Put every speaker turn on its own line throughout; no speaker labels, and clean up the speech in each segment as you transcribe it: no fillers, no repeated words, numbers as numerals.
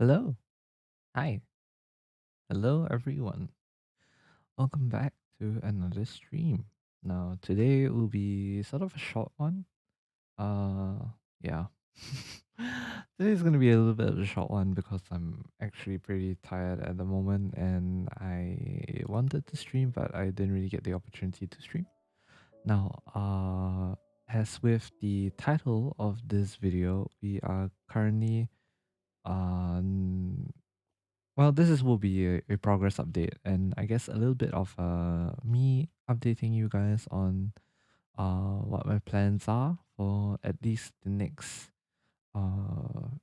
Hello. Hi. Hello, everyone. Welcome back to another stream. Now, today will be sort of a short one. Yeah. Today is going to be a little bit of a short one because I'm actually pretty tired at the moment and I wanted to stream, but I didn't really get the opportunity to stream. Now, as with the title of this video, we are currently well, will be a progress update, and I guess a little bit of me updating you guys on what my plans are for at least the next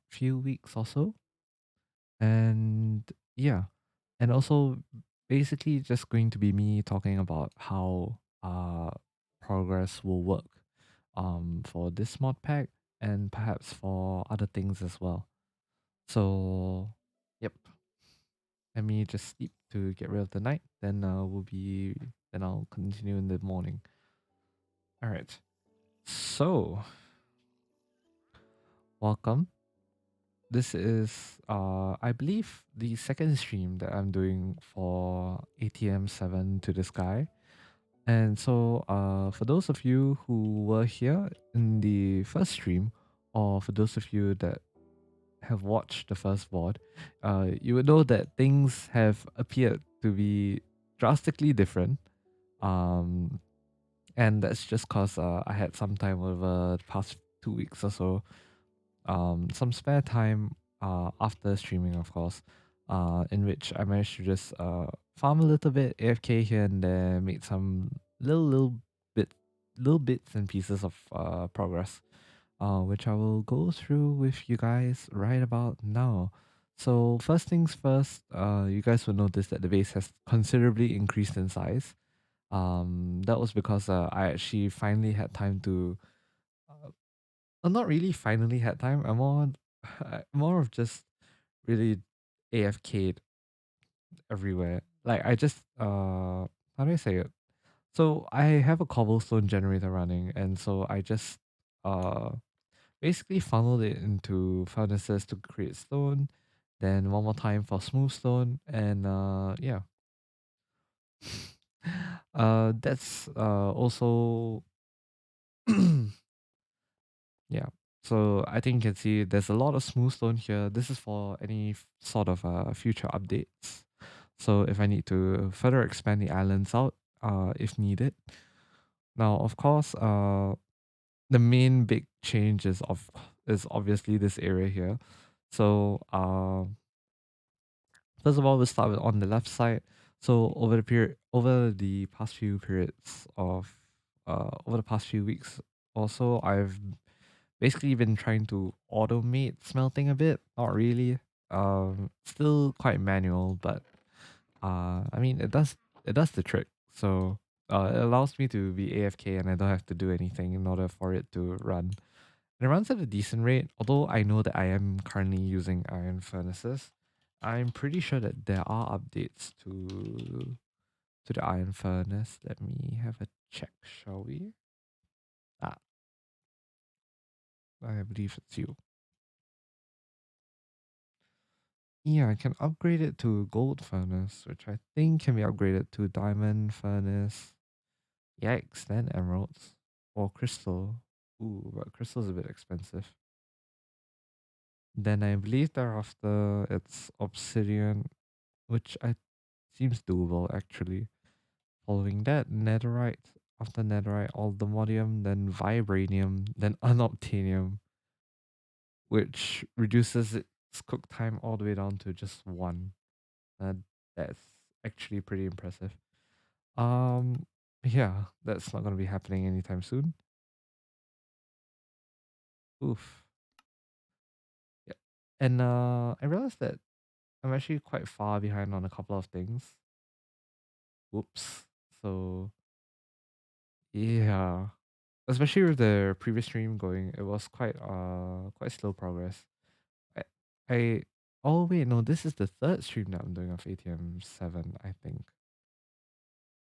few weeks or so, and yeah, and also basically just going to be me talking about how progress will work for this mod pack and perhaps for other things as well. So, yep. Let me just sleep to get rid of the night. Then then I'll continue in the morning. All right. So, welcome. This is I believe the second stream that I'm doing for ATM7 to this guy. And so for those of you who were here in the first stream, or for those of you that have watched the first VOD, you would know that things have appeared to be drastically different. And that's just because I had some time over the past 2 weeks or so, some spare time after streaming, of course, in which I managed to just farm a little bit, AFK here and there, made some bit, little bits and pieces of progress, which I will go through with you guys right about now. So first things first, you guys will notice that the base has considerably increased in size. That was because I actually finally had time to, not really finally had time. I'm more, more of just really AFK'd everywhere. Like I just how do I say it? So I have a cobblestone generator running, and so I just uh basically funneled it into furnaces to create stone. Then one more time for smooth stone, and yeah. That's also yeah. So I think you can see there's a lot of smooth stone here. This is for any sort of future updates. So if I need to further expand the islands out, if needed, Now, of course, the main big change is obviously this area here. So, first of all, we'll start with on the left side. So over the past few periods of over the past few weeks also, I've basically been trying to automate smelting a bit. Not really. Still quite manual, but I mean it does the trick. So it allows me to be AFK and I don't have to do anything in order for it to run. And it runs at a decent rate, although I know that I am currently using iron furnaces. I'm pretty sure that there are updates to the iron furnace. Let me have a check, shall we? Ah, I believe it's you. Yeah, I can upgrade it to gold furnace, which I think can be upgraded to diamond furnace. Yikes, then emeralds. Or crystal. Ooh, but crystal's a bit expensive. Then I believe thereafter it's obsidian, which I seems doable actually. Following that, netherite. After netherite, aldomodium, then vibranium, then unobtainium, which reduces its cook time all the way down to just one. Uh, that's actually pretty impressive. Um, yeah, that's not gonna be happening anytime soon. Oof. Yeah. And I realized that I'm actually quite far behind on a couple of things. Whoops. So yeah. Especially with the previous stream going, it was quite slow progress. I I oh wait, no, this is the third stream that I'm doing of ATM7, I think.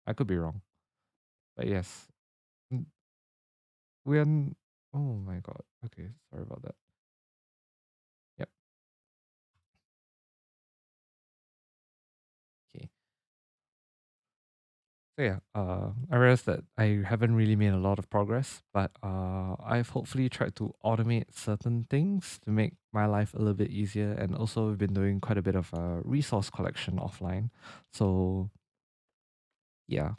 I could be wrong. But yes. n- We're oh my god. Okay, sorry about that. Yep. Okay. So yeah, I realized that I haven't really made a lot of progress, but I've hopefully tried to automate certain things to make my life a little bit easier, and also we've been doing quite a bit of resource collection offline. So yeah,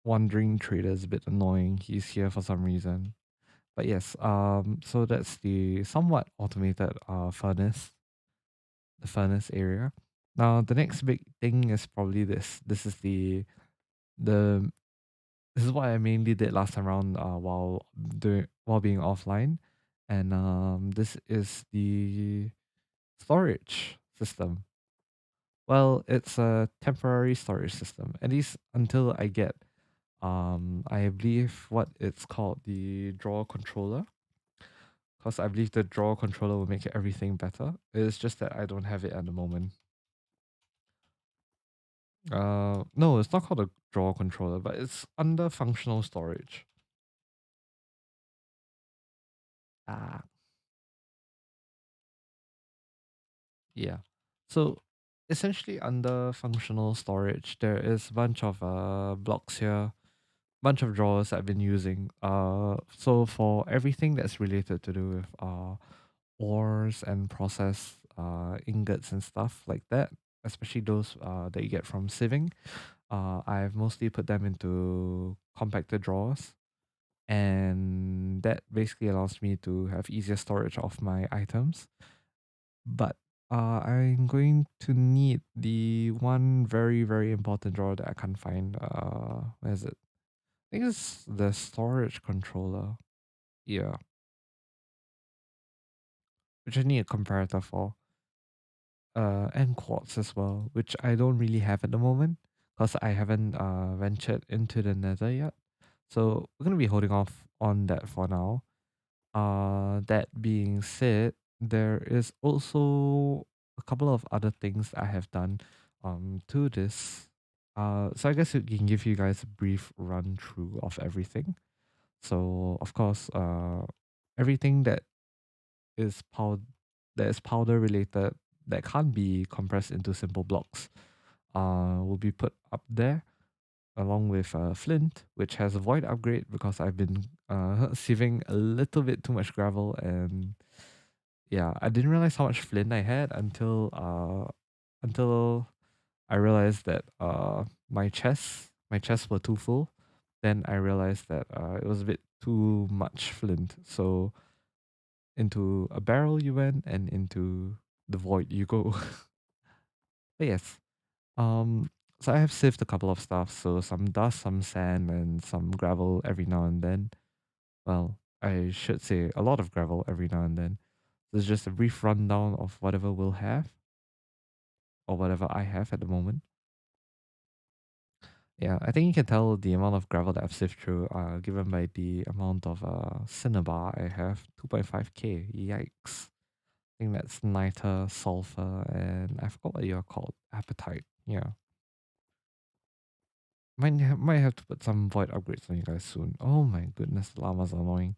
wandering trader is a bit annoying. He's here for some reason, but yes, so that's the somewhat automated the furnace area. Now the next big thing is probably this. This is the this is what I mainly did last time around while being offline, and this is the storage system. Well, it's a temporary storage system, at least until I get I believe what it's called, the drawer controller, because I believe the drawer controller will make everything better. It's just that I don't have it at the moment. No, it's not called a drawer controller, but it's under functional storage. Ah, yeah. So essentially under functional storage, there is a bunch of blocks here, bunch of drawers I've been using. So for everything that's related to do with ores and process ingots and stuff like that, especially those that you get from sieving, I've mostly put them into compacted drawers. And that basically allows me to have easier storage of my items. But I'm going to need the one very, very important drawer that I can't find. Where is it? I think it's the storage controller. Yeah, which I need a comparator for. And quartz as well, which I don't really have at the moment because I haven't ventured into the nether yet. So we're gonna be holding off on that for now. That being said, there is also a couple of other things I have done to this. So I guess it can give you guys a brief run through of everything. So of course, everything that is powder related that can't be compressed into simple blocks will be put up there along with flint, which has a void upgrade because I've been sieving a little bit too much gravel, and yeah, I didn't realize how much flint I had until I realized that my chests were too full. then I realized that it was a bit too much flint. So into a barrel you went, and into the void you go. But yes, um, so I have sieved a couple of stuff. So some dust, some sand, and some gravel every now and then. Well, I should say a lot of gravel every now and then. So it's just a brief rundown of whatever we'll have, or whatever I have at the moment. Yeah, I think you can tell the amount of gravel that I've sieved through, given by the amount of cinnabar I have, 2.5k. Yikes! I think that's niter, sulfur, and I forgot what you're called. Apatite. Yeah, might have to put some void upgrades on you guys soon. Oh my goodness, the llamas are annoying.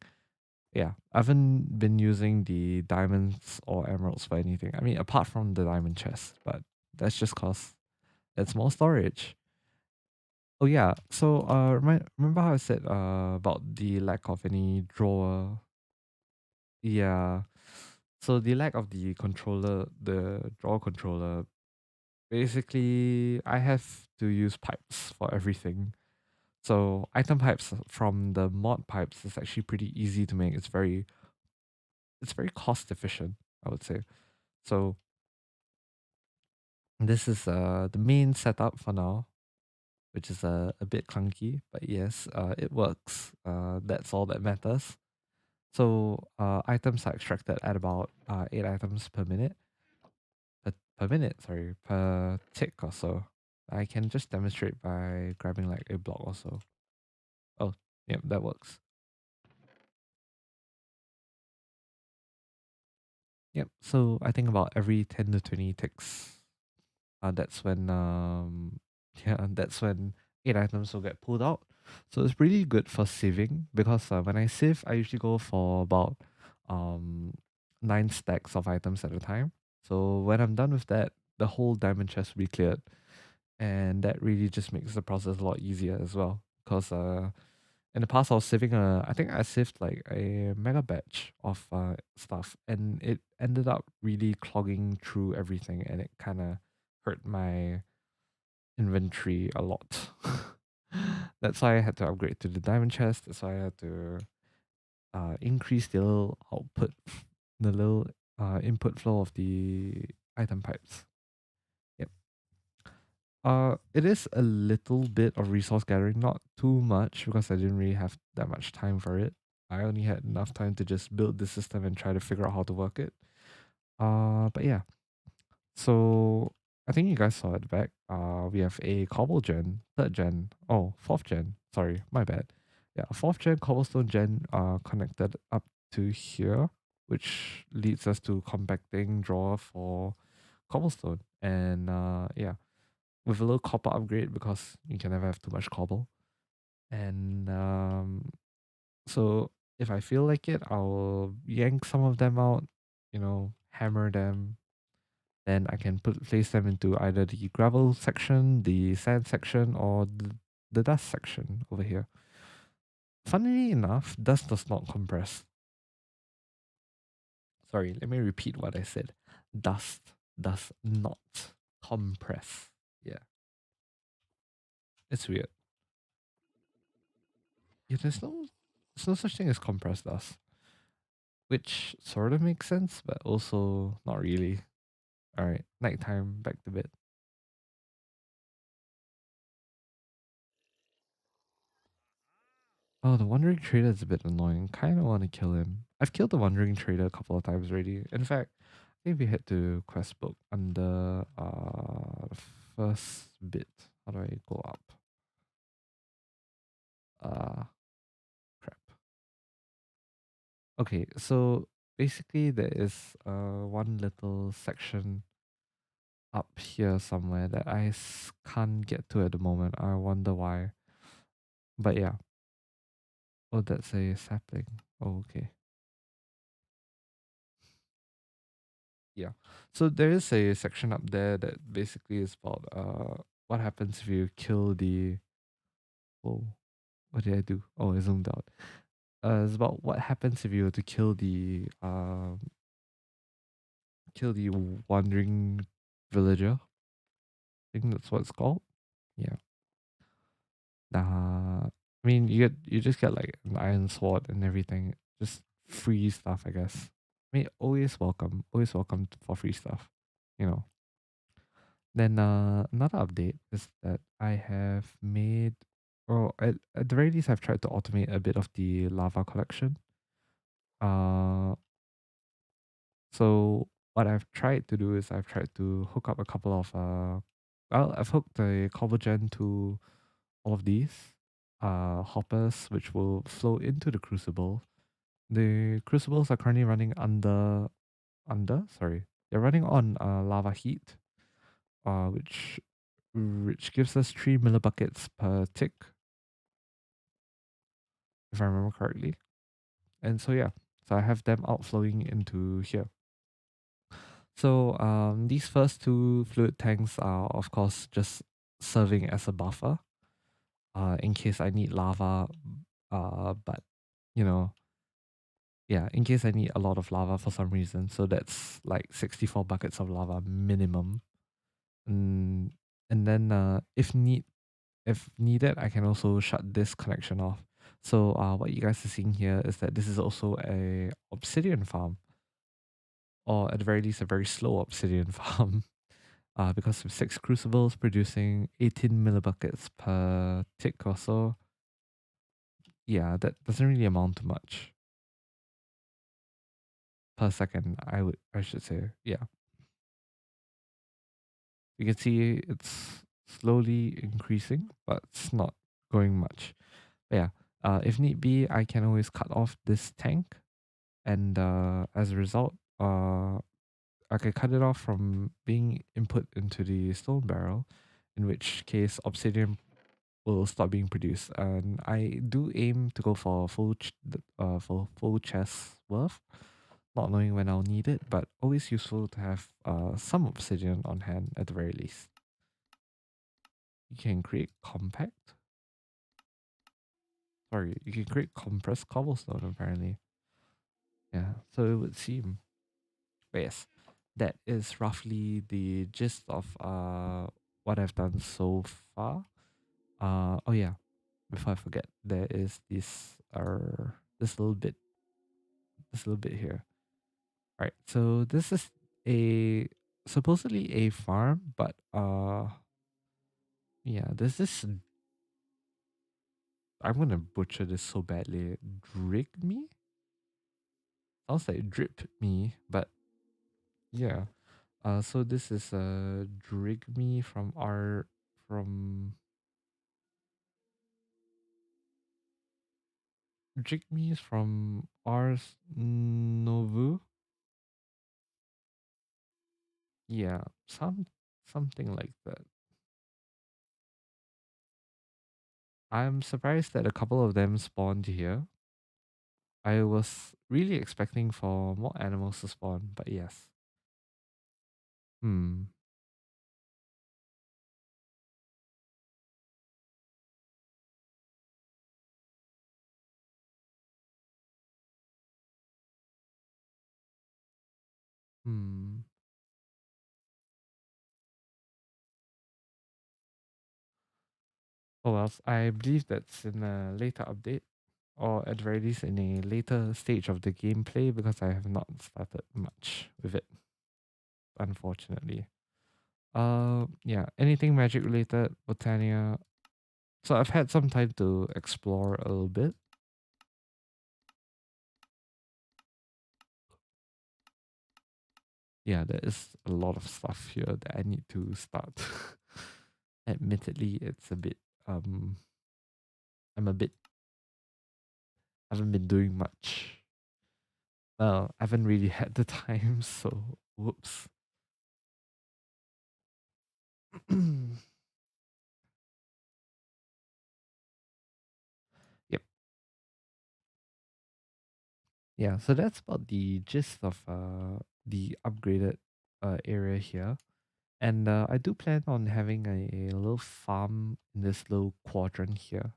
Yeah, I haven't been using the diamonds or emeralds for anything. I mean, apart from the diamond chest, but that's just cause it's more storage. Oh yeah, so remember how I said about the lack of any drawer? Yeah. So the lack of the controller, the drawer controller, basically I have to use pipes for everything. So item pipes from the mod pipes is actually pretty easy to make. It's very cost efficient, I would say. So this is the main setup for now, which is a bit clunky, but yes, it works. That's all that matters. So items are extracted at about 8 items per minute. Per minute, sorry, per tick or so. I can just demonstrate by grabbing like a block or so. Oh, yep, that works. Yep. So I think about every 10 to 20 ticks, that's when yeah, that's when 8 items will get pulled out. So it's really good for sieving because when I sieve, I usually go for about um 9 stacks of items at a time. So when I'm done with that, the whole diamond chest will be cleared, and that really just makes the process a lot easier as well. Because in the past, I was saving I think I saved like a mega batch of stuff, and it ended up really clogging through everything, and it kind of hurt my inventory a lot. That's why I had to upgrade to the diamond chest. That's why I had to increase the little output, the little input flow of the item pipes. Yep. It is a little bit of resource gathering, not too much because I didn't really have that much time for it. I only had enough time to just build the system and try to figure out how to work it. But yeah. So I think you guys saw at the back. We have a cobble gen, third gen, oh, fourth gen. Sorry, my bad. Yeah, a fourth gen cobblestone gen connected up to here, which leads us to compacting drawer for cobblestone. And yeah, with a little copper upgrade because you can never have too much cobble. And so if I feel like it, I'll yank some of them out, hammer them. Then I can place them into either the gravel section, the sand section, or the dust section over here. Funnily enough, dust does not compress. Sorry, let me repeat what I said. Dust does not compress. Yeah, it's weird. Yeah, there's no such thing as compressed dust, which sort of makes sense, but also not really. All right, nighttime, back to bed. Oh, the wandering trader is a bit annoying. Kind of want to kill him. I've killed the wandering trader a couple of times already. In fact, I think we head to quest book under the first bit. How do I go up? Uh Crap. Okay, so basically there is one little section up here somewhere that can't get to at the moment. I wonder why. But yeah. Oh, that's a sapling. Oh, okay. Yeah. So there is a section up there that basically is about what happens if you kill the oh what did I do? Oh, I zoomed out. It's about what happens if you were to kill the wandering villager. I think that's what it's called. Yeah. I mean, you just get like an iron sword and everything. Just free stuff, I guess. I mean, always welcome for free stuff. You know. Then another update is that I have made, or at the very least, I've tried to automate a bit of the lava collection. Uh, so what I've tried to do is I've tried to hook up a couple of well, I've hooked a cobblegen to all of these hoppers, which will flow into the crucible. The crucibles are currently running sorry, they're running on lava heat, which gives us 3 millibuckets per tick, if I remember correctly. And so yeah, so I have them outflowing into here. So these first two fluid tanks are of course just serving as a buffer, in case I need lava. But you know, yeah, in case I need a lot of lava for some reason. So that's like 64 buckets of lava minimum. Mm, and then if needed, I can also shut this connection off. So what you guys are seeing here is that this is also a obsidian farm, or at the very least a very slow obsidian farm. Because with 6 crucibles producing 18 millibuckets per tick or so, yeah, that doesn't really amount to much per second. I should say, yeah. You can see it's slowly increasing, but it's not going much. But yeah, if need be, I can always cut off this tank, and as a result, I can cut it off from being input into the stone barrel, in which case obsidian will stop being produced. And I do aim to go for for full chest worth, not knowing when I'll need it, but always useful to have some obsidian on hand at the very least. You can create compact. Sorry, you can create compressed cobblestone apparently. Yeah, so it would seem. But yes, that is roughly the gist of what I've done so far. Oh yeah, before I forget, there is this little bit here. Right. So this is a supposedly a farm, but yeah, there's this, I'm gonna butcher this so badly. Drig me? Sounds like drip me, but yeah. So this is Drig me from Drig me is from Ars Novu. Yeah, something like that. I'm surprised that a couple of them spawned here. I was really expecting for more animals to spawn, but yes. Hmm. Hmm. Oh well, I believe that's in a later update, or at the very least in a later stage of the gameplay, because I have not started much with it, unfortunately. Yeah, anything magic related, Botania. So I've had some time to explore a little bit. Yeah, there is a lot of stuff here that I need to start. Admittedly, it's a bit I'm a bit I haven't been doing much. Well, I haven't really had the time, so whoops. Yep. Yeah, so that's about the gist of the upgraded area here. And I do plan on having a little farm in this little quadrant here.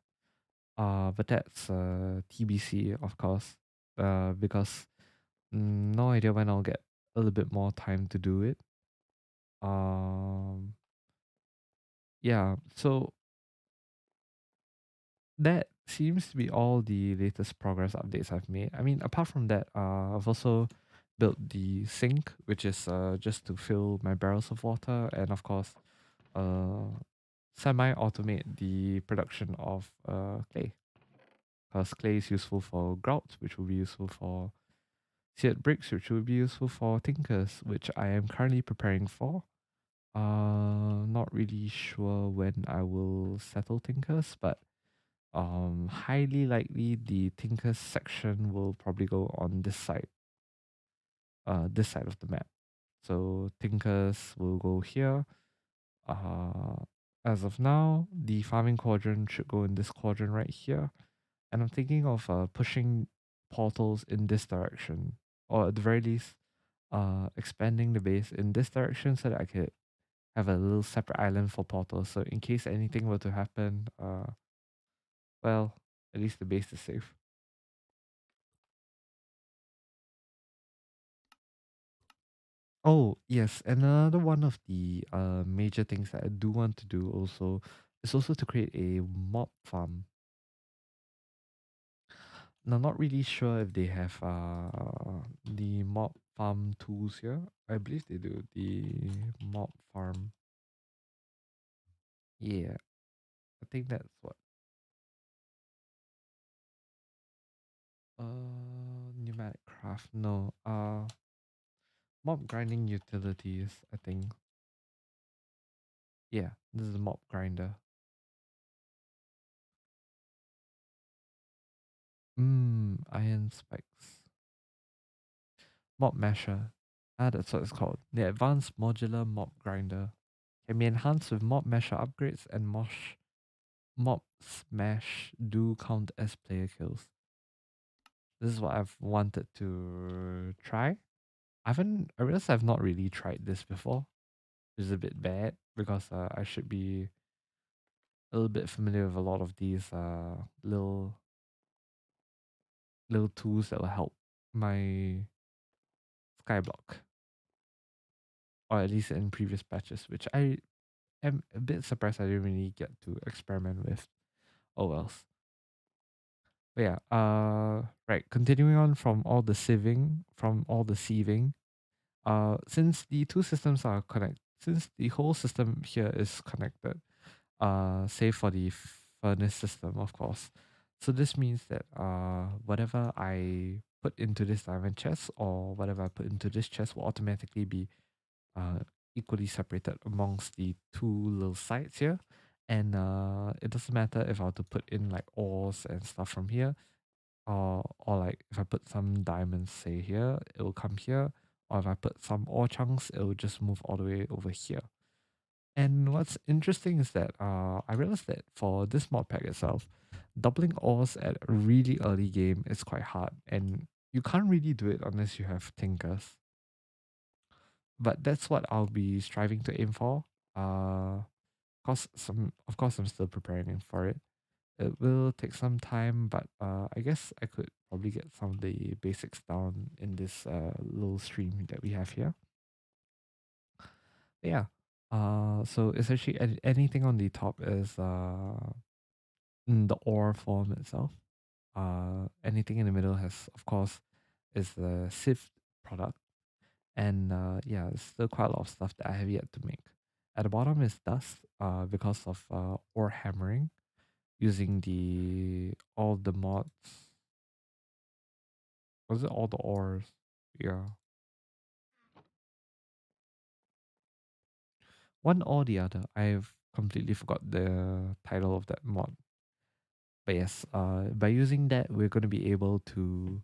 But that's TBC, of course. Because no idea when I'll get a little bit more time to do it. Um, yeah. So that seems to be all the latest progress updates I've made. I mean, apart from that, I've also built the sink, which is just to fill my barrels of water, and of course, uh, semi-automate the production of clay. Because clay is useful for grout, which will be useful for seared bricks, which will be useful for tinkers, which I am currently preparing for. Not really sure when I will settle tinkers, but highly likely the tinkers section will probably go on this side of the map. So tinkers will go here. Uh, as of now, the farming quadrant should go in this quadrant right here. And I'm thinking of pushing portals in this direction, or at the very least, expanding the base in this direction so that I could have a little separate island for portals. So in case anything were to happen, well, at least the base is safe. Oh yes, another one of the major things that I do want to do also is also to create a mob farm. Now, not really sure if they have the mob farm tools here. I believe they do. The mob farm. Yeah, I think that's what. Pneumatic craft. No. Mob grinding utilities. I think. Yeah, this is a mob grinder. Iron spikes. Mob masher. Ah, that's what it's called. The advanced modular mob grinder can be enhanced with mob masher upgrades and mob smash do count as player kills. This is what I've wanted to try. I realize I've not really tried this before, which is a bit bad because I should be a little bit familiar with a lot of these little tools that will help my skyblock, or at least in previous patches, which I am a bit surprised I didn't really get to experiment with. Oh wells. But yeah, right, continuing on from all the sieving, since the two systems are since the whole system here is connected, save for the furnace system, of course. So this means that whatever I put into this diamond chest or whatever I put into this chest will automatically be uh, equally separated amongst the two little sides here. And it doesn't matter if I were to put in like ores and stuff from here, or like if I put some diamonds say here, it will come here. Or if I put some ore chunks, it will just move all the way over here. And what's interesting is that I realized that for this mod pack itself, doubling ores at a really early game is quite hard, and you can't really do it unless you have tinkers. But that's what I'll be striving to aim for. Of course I'm still preparing for it. It will take some time, but I guess I could probably get some of the basics down in this little stream that we have here. Yeah. So essentially, anything on the top is the ore form itself. Anything in the middle has, of course, is the sift product, and yeah, there's still quite a lot of stuff that I have yet to make. At the bottom is dust, because of ore hammering using the all the mods. Was it all the ores? Yeah, one or the other. I've completely forgot the title of that mod. But yes, by using that, we're going to be able to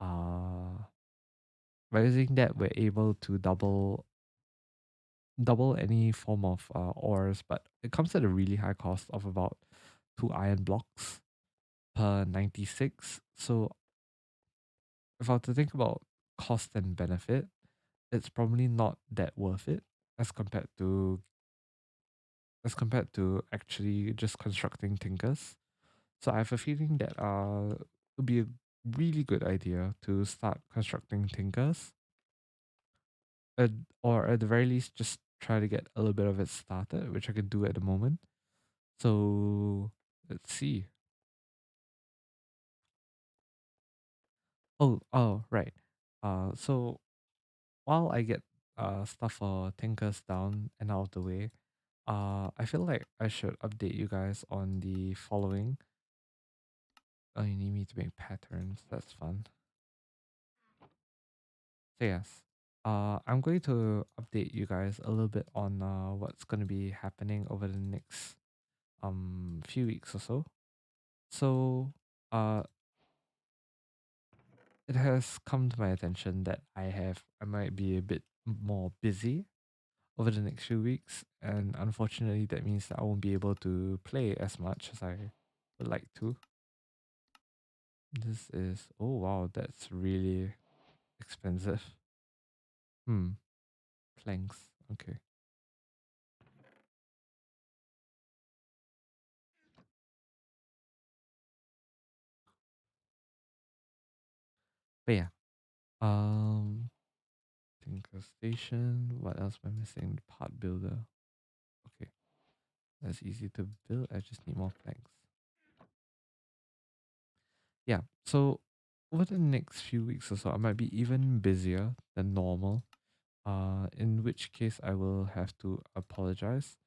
uh, by using that, we're able to double any form of ores, but it comes at a really high cost of about 2 iron blocks per 96. So if I were to think about cost and benefit, it's probably not that worth it as compared to actually just constructing tinkers. So I have a feeling that it would be a really good idea to start constructing tinkers, uh, or at the very least just try to get a little bit of it started, which I can do at the moment. So let's see. Right. So while I get stuff for Tinkers down and out of the way, I feel like I should update you guys on the following. Oh, you need me to make patterns. That's fun. So yes, I'm going to update you guys a little bit on what's going to be happening over the next few weeks or so. So uh, it has come to my attention that I might be a bit more busy over the next few weeks, and unfortunately, that means that I won't be able to play as much as I would like to. This is oh wow, that's really expensive. Hmm, planks. Okay, but yeah. Um, Tinker Station. What else am I missing? The part builder. Okay, that's easy to build. I just need more planks. Yeah. So over the next few weeks or so, I might be even busier than normal. In which case I will have to apologize.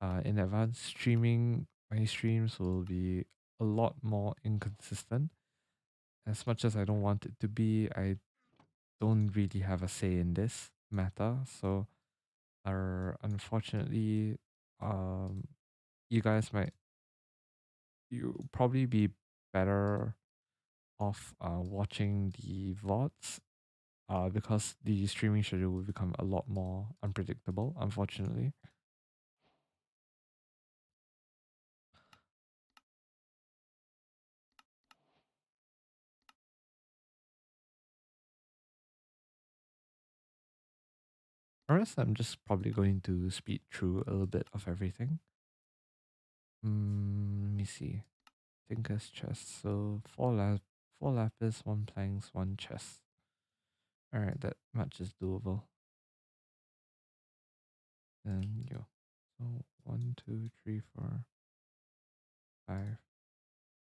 In advance, my streams will be a lot more inconsistent. As much as I don't want it to be, I don't really have a say in this matter. So, unfortunately, um, you guys might you probably be better off watching the VODs. Because the streaming schedule will become a lot more unpredictable, unfortunately. Or else I'm just probably going to speed through a little bit of everything. Let me see. Tinker's chest. So four lapis, one planks, one chest. Alright, that much is doable. Then yo. So one, two, three, four, five.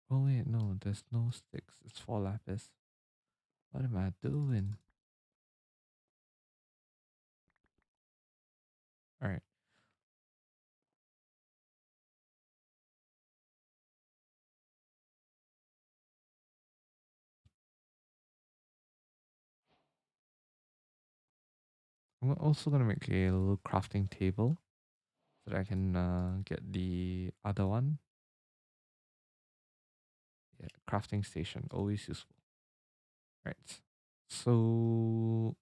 Oh wait, no, there's no sticks. It's four lapis. What am I doing? Alright. I'm also gonna make a little crafting table so that I can get the other one. Yeah, crafting station, always useful. Right. So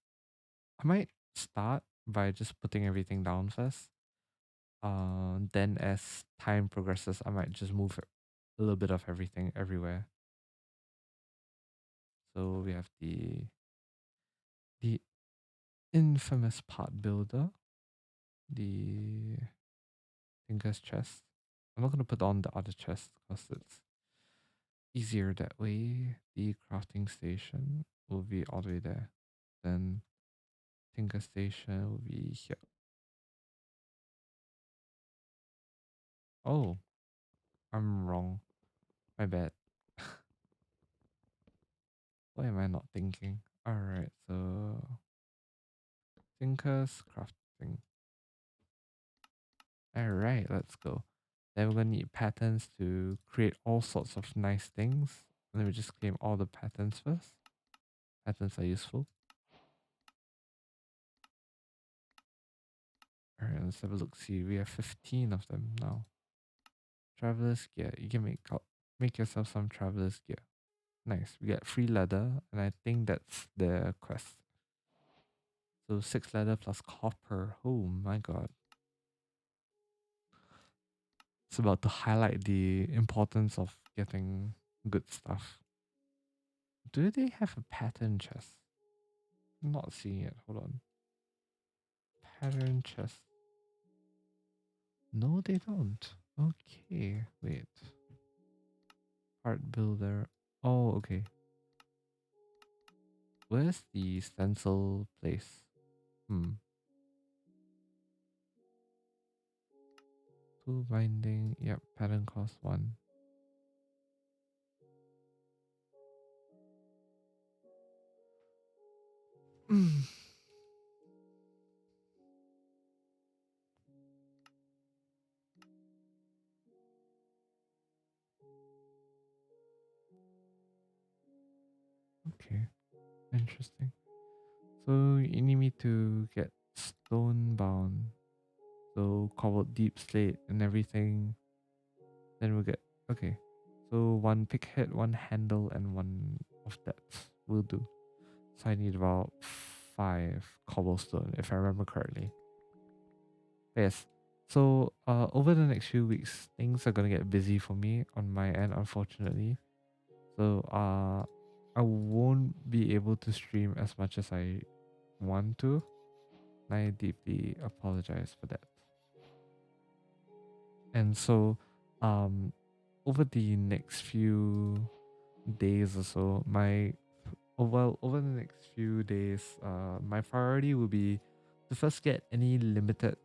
I might start by just putting everything down first. Then as time progresses, I might just move a little bit of everything everywhere. So we have the infamous part builder, the Tinker's chest. I'm not gonna put on the other chest because it's easier that way. The crafting station will be all the way there. Then Tinker station will be here. Oh, I'm wrong. My bad. What am I not thinking? Alright, so Tinker's crafting. Alright, let's go. Then we're gonna need patterns to create all sorts of nice things. Let me just claim all the patterns first. Patterns are useful. Alright, let's have a look. See, we have 15 of them now. Traveler's gear. You can make yourself some traveler's gear. Nice. We get free leather, and I think that's the quest. So 6 leather plus copper. Oh my god. It's about to highlight the importance of getting good stuff. Do they have a pattern chest? I'm not seeing it. Hold on. Pattern chest. No, they don't. Okay, wait. Art builder. Oh, okay. Where's the stencil place? Hmm. Tool binding. Yep, pattern cost 1. Okay, interesting. So you need me to get stone bound, so cobbled deep slate and everything. Then we'll get okay. So one pick head, one handle, and one of that will do. So I need about 5 cobblestone, if I remember correctly. Yes. So over the next few weeks, things are gonna get busy for me on my end, unfortunately. So I won't be able to stream as much as I want to. I deeply apologize for that. And so um over the next few days or so, over the next few days, my priority will be to first get any limited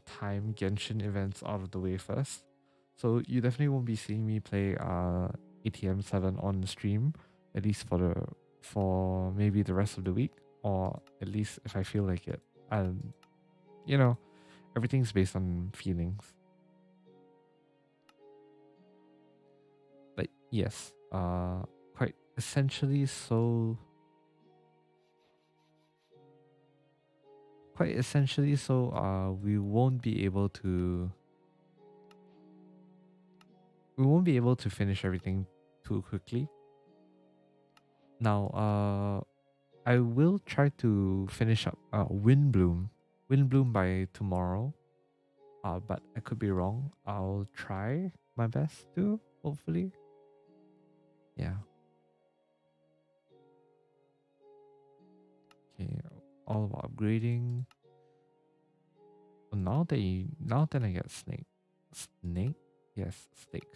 time Genshin events out of the way first. So you definitely won't be seeing me play ATM7 on the stream, at least for maybe the rest of the week, or at least if I feel like it. And you know, everything's based on feelings. But yes, quite essentially so we won't be able to finish everything too quickly. Now I will try to finish up Windbloom by tomorrow. But I could be wrong. I'll try my best to, hopefully. Yeah. Okay. All about upgrading. Now that I get snake. Snake? Yes, steak.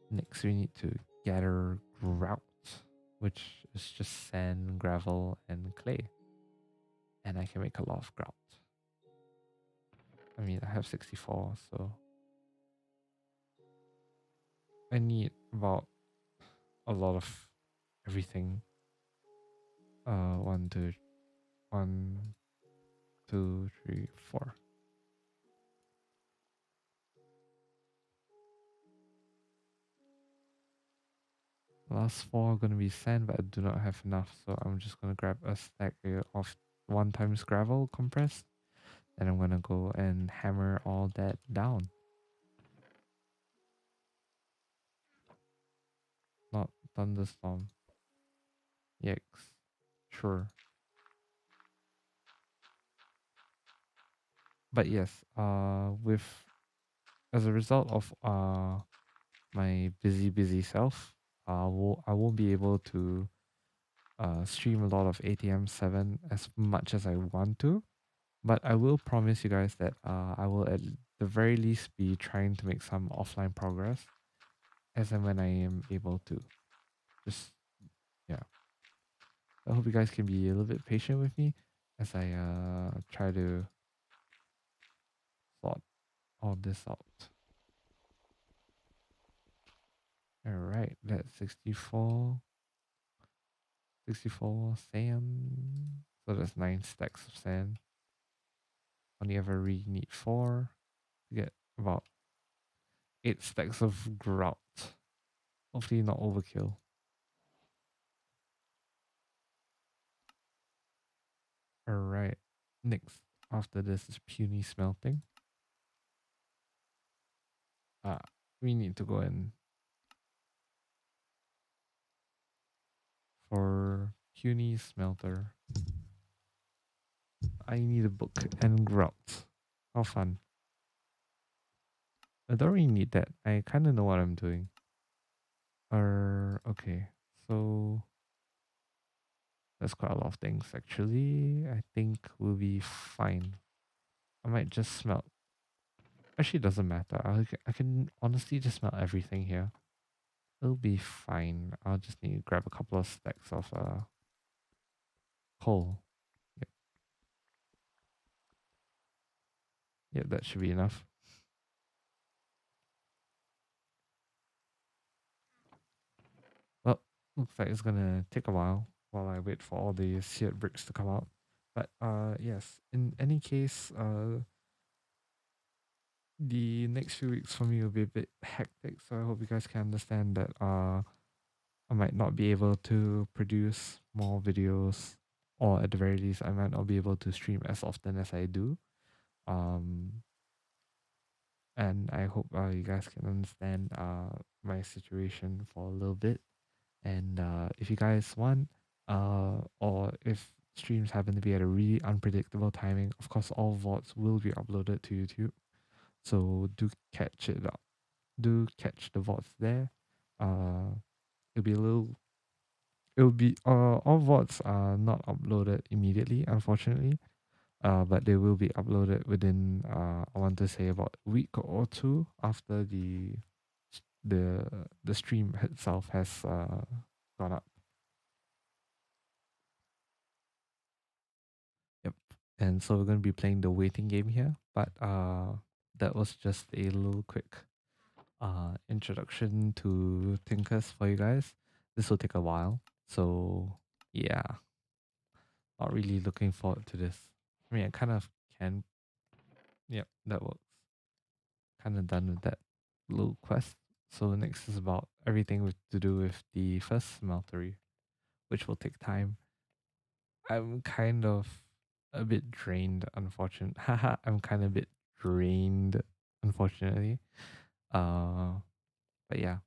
Next we need to gather grout, which is just sand, gravel, and clay. And I can make a lot of grout. I mean, I have 64, so I need about a lot of everything. One, two, one, two, three, four. Last four are gonna be sand, but I do not have enough, so I'm just gonna grab a stack of 1 times gravel compressed, and I'm gonna go and hammer all that down. Not thunderstorm. Yikes. Sure. But yes, with as a result of my busy self, I won't be able to stream a lot of ATM7 as much as I want to. But I will promise you guys that I will at the very least be trying to make some offline progress as and when I am able to. Just yeah. I hope you guys can be a little bit patient with me as I try to sort all this out. Alright, that's 64. 64 sand. So that's 9 stacks of sand. Only ever really need 4 to get about 8 stacks of grout. Hopefully not overkill. Alright. Next after this is puny smelting. We need to go in for puny smelter. I need a book and grout. How fun. I don't really need that. I kinda know what I'm doing. Okay. So that's quite a lot of things actually. I think we'll be fine. I might just smelt. Actually, it doesn't matter. I can honestly just smelt everything here. It'll be fine. I'll just need to grab a couple of stacks of coal. Yep, yep, that should be enough. looks like it's gonna take a while I wait for all the seared bricks to come out. But yes, in any case, the next few weeks for me will be a bit hectic, so I hope you guys can understand that I might not be able to produce more videos, or at the very least I might not be able to stream as often as I do. Um and I hope you guys can understand my situation for a little bit. And if you guys want, or if streams happen to be at a really unpredictable timing, of course all VODs will be uploaded to YouTube. So do catch it up. Do catch the VODs there. Uh, it'll be a little. It'll be all VODs are not uploaded immediately, unfortunately. But they will be uploaded within I want to say about a week or two after the the stream itself has gone up. Yep. And so we're gonna be playing the waiting game here. But that was just a little quick introduction to Tinkers for you guys. This will take a while. So yeah, not really looking forward to this. I mean I kind of can. Yep, that works. Kind of done with that little quest. So next is about everything with to do with the first smeltery, which will take time. I'm kind of a bit drained, unfortunately. Haha, I'm kind of a bit drained, unfortunately. Uh, but yeah,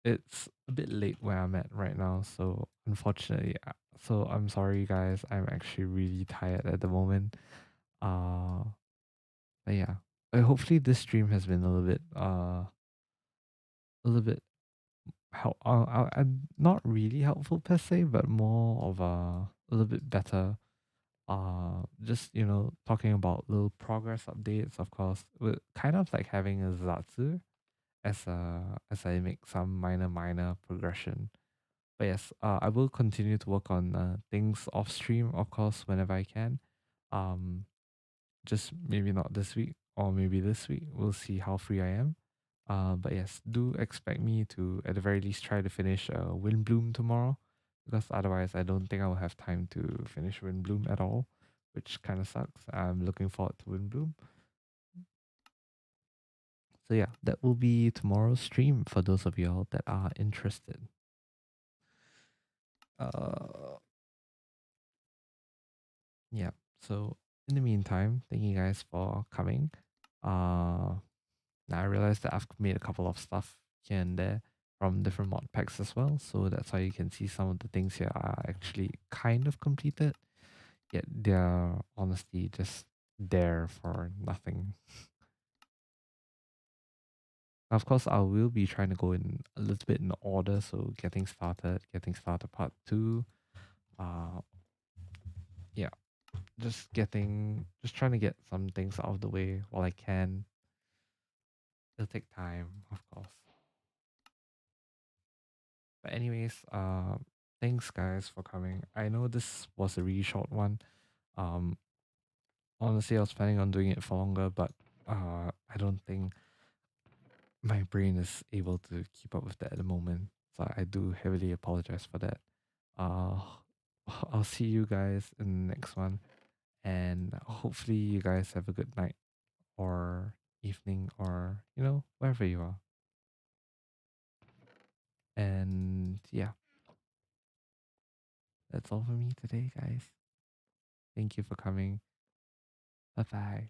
it's a bit late where I'm at right now. So unfortunately, so I'm sorry, guys. I'm actually really tired at the moment. Uh, but yeah, hopefully this stream has been a little bit help. Not really helpful per se, but more of a little bit better. Just talking about little progress updates. Of course, with kind of like having a zatsu as I make some minor progression. But yes, I will continue to work on things off stream, of course, whenever I can. Um, just maybe not this week or maybe this week. We'll see how free I am. But yes, do expect me to at the very least try to finish Windbloom tomorrow, because otherwise I don't think I will have time to finish Windbloom at all, which kind of sucks. I'm looking forward to Windbloom. So yeah, that will be tomorrow's stream for those of y'all that are interested. Uh, yeah. So in the meantime, thank you guys for coming. Uh, Now I realized that I've made a couple of stuff here and there from different mod packs as well. So that's why you can see some of the things here are actually kind of completed. Yet they're honestly just there for nothing. Of course, I will be trying to go in a little bit in order. So getting started part 2. Uh, yeah, just trying to get some things out of the way while I can. It'll take time, of course. But anyways, thanks guys for coming. I know this was a really short one. Um, honestly, I was planning on doing it for longer, but I don't think my brain is able to keep up with that at the moment. So I do heavily apologize for that. Uh, I'll see you guys in the next one, and hopefully you guys have a good night or evening or wherever you are. And yeah, that's all for me today, guys. Thank you for coming. Bye bye.